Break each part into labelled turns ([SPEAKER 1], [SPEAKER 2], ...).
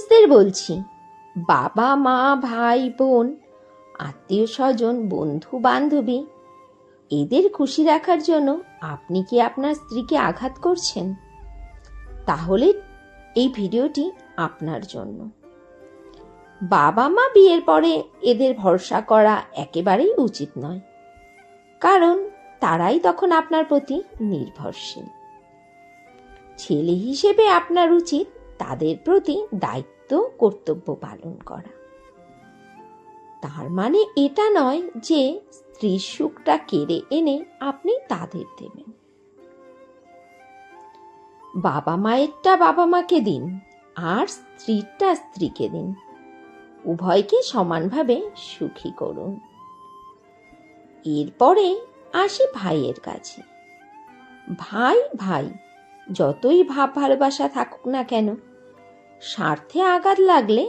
[SPEAKER 1] পুরুষদের বলছি, বাবা মা ভাই বোন আত্মীয় স্বজন বন্ধু বান্ধবী এদের খুশি রাখার জন্য আপনি কি আপনার স্ত্রীকে আঘাত করছেন? তাহলে এই ভিডিওটি আপনার জন্য। বাবা মা বিয়ের পরে এদের ভরসা করা একেবারেই উচিত নয়, কারণ তারাই তখন আপনার প্রতি নির্ভরশীল। ছেলে হিসেবে আপনার উচিত তাদের প্রতি দায়িত্ব কর্তব্য পালন করা। তার মানে এটা নয় যে স্ত্রীর সুখটা কেড়ে এনে আপনি তাদের দেবেন। বাবা মায়েরটা বাবা মাকে দিন, আর স্ত্রীরটা স্ত্রীকে দিন। উভয়কে সমানভাবে সুখী করুন। এরপরে আসি ভাইয়ের কাছে। ভাই ভাই যতই ভাব ভালোবাসা থাকুক না কেন, স্বার্থে আঘাত লাগলে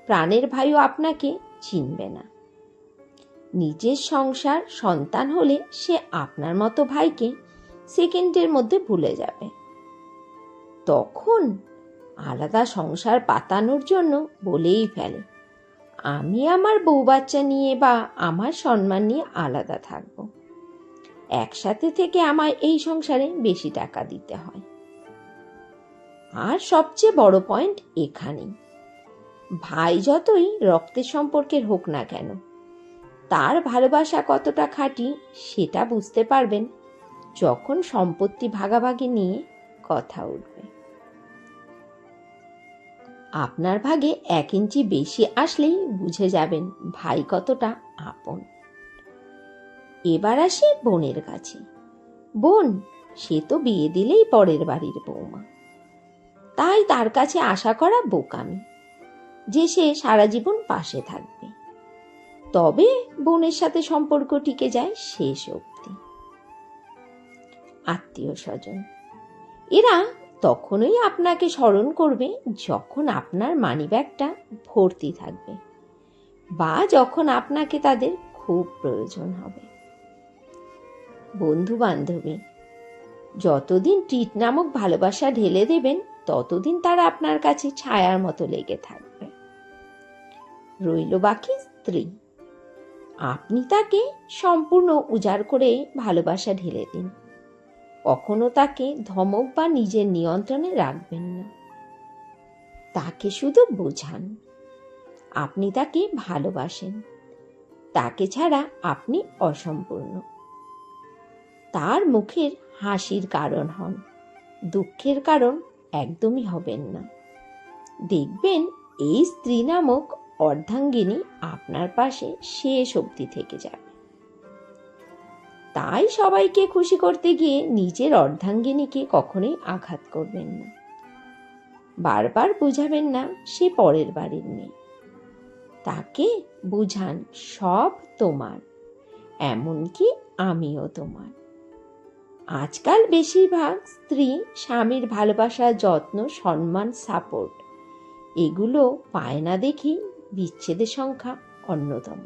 [SPEAKER 1] প্রাণের ভাইও আপনাকে চিনবে না। নিজের সংসার সন্তান হলে সে আপনার মতো ভাইকে সেকেন্ডের মধ্যে ভুলে যাবে। তখন আলাদা সংসার পাতানোর জন্য বলেই ফেলে, আমি আমার বউ বাচ্চা নিয়ে বা আমার সম্মান নিয়ে আলাদা থাকব, একসাথে থেকে আমায় এই সংসারে বেশি টাকা দিতে হয়। আর সবচেয়ে বড় পয়েন্ট এখানেই, ভাই যতই রক্তের সম্পর্কের হোক না কেন, তার ভালোবাসা কতটা খাঁটি সেটা বুঝতে পারবেন যখন সম্পত্তি ভাগাভাগি নিয়ে কথা উঠবে। আপনার ভাগে 1 ইঞ্চি বেশি আসলেই বুঝে যাবেন ভাই কতটা আপন। এবার আসি বোনের কাছে। বোন সে তো বিয়ে দিলেই পরের বাড়ির বৌমা, তাই তার কাছে আশা করা বোকামি যে সে সারা জীবন পাশে থাকবে। তবে বোনের সাথে সম্পর্ক টিকে যায় শেষ অবধি। আত্মীয় স্বজন এরা তখনই আপনাকে স্মরণ করবে যখন আপনার মানিব্যাগটা ভর্তি থাকবে, বা যখন আপনাকে তাদের খুব প্রয়োজন হবে। বন্ধু বান্ধবী যতদিন ট্রিট নামক ভালোবাসা ঢেলে দেবেন, ততদিন তারা আপনার কাছে ছায়ার মতো লেগে থাকবে। রইল বাকি স্ত্রী। আপনি তাকে সম্পূর্ণ উজাড় করে ভালোবাসা ঢেলে দিন। কখনো তাকে ধমক বা নিজের নিয়ন্ত্রণে রাখবেন না। তাকে শুধু বোঝান আপনি তাকে ভালোবাসেন, তাকে ছাড়া আপনি অসম্পূর্ণ। তার মুখের হাসির কারণ হন, দুঃখের কারণ একদমই হবেন না। দেখবেন এই স্ত্রী নামক অর্ধাঙ্গিনী আপনার পাশে শেষ অবধি থেকে যাবে। তাই সবাইকে খুশি করতে গিয়ে নিজের অর্ধাঙ্গিনীকে কখনোই আঘাত করবেন না। বারবার বুঝাবেন না সে পরের বাড়ির মেয়ে। তাকে বুঝান সব তোমার, এমনকি আমিও তোমার। আজকাল বেশিরভাগ স্ত্রী স্বামীর ভালোবাসা, যত্ন, সম্মান, সাপোর্ট এগুলো পায় না দেখি বিচ্ছেদের সংখ্যা অন্যতম।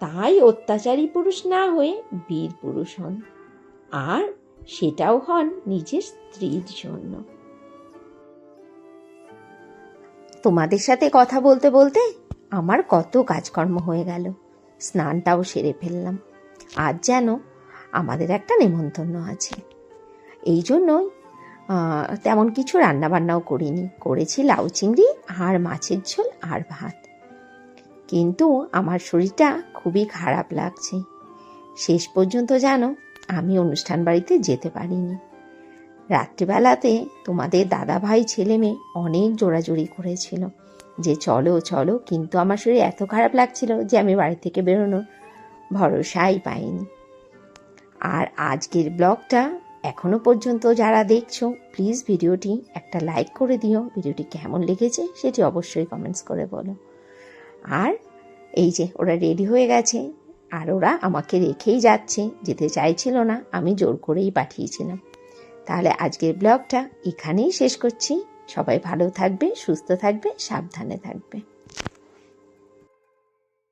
[SPEAKER 1] তাই অত্যাচারী পুরুষ না হয়ে বীর পুরুষ হন, আর সেটাও হন নিজের স্ত্রীর জন্য। তোমাদের সাথে কথা বলতে বলতে আমার কত কাজকর্ম হয়ে গেল, স্নানটাও সেরে ফেললাম। আজ যেন আমাদের একটা নেমন্তন্ন আছে, এই জন্যই তেমন কিছু রান্নাবান্নাও করিনি। করেছি লাউ চিংড়ি আর মাছের ঝোল আর ভাত। কিন্তু আমার শরীরটা খুবই খারাপ লাগছে। শেষ পর্যন্ত জানো আমি অনুষ্ঠান বাড়িতে যেতে পারিনি। রাত্রিবেলাতে তোমাদের দাদা ভাই ছেলে মেয়ে অনেক জোরাজুরি করেছিল যে চলো চলো, কিন্তু আমার শরীর এত খারাপ লাগছিল যে আমি বাড়ি থেকে বেরোনোর ভরসাই পাইনি। আর আজকের ব্লগটা এখনো পর্যন্ত যারা দেখছো, প্লিজ ভিডিওটি একটা লাইক করে দিও। ভিডিওটি কেমন লেগেছে সেটি অবশ্যই কমেন্টস করে বলো। আর এই যে ওরা রেডি হয়ে গেছে, আর ওরা আমাকে রেখেই যাচ্ছে, যেতে চাইছিল না, আমি জোর করেই পাঠিয়েছিলাম। তাহলে আজকের ব্লগটা এখানেই শেষ করছি। সবাই ভালো থাকবে, সুস্থ থাকবে, সাবধানে থাকবে।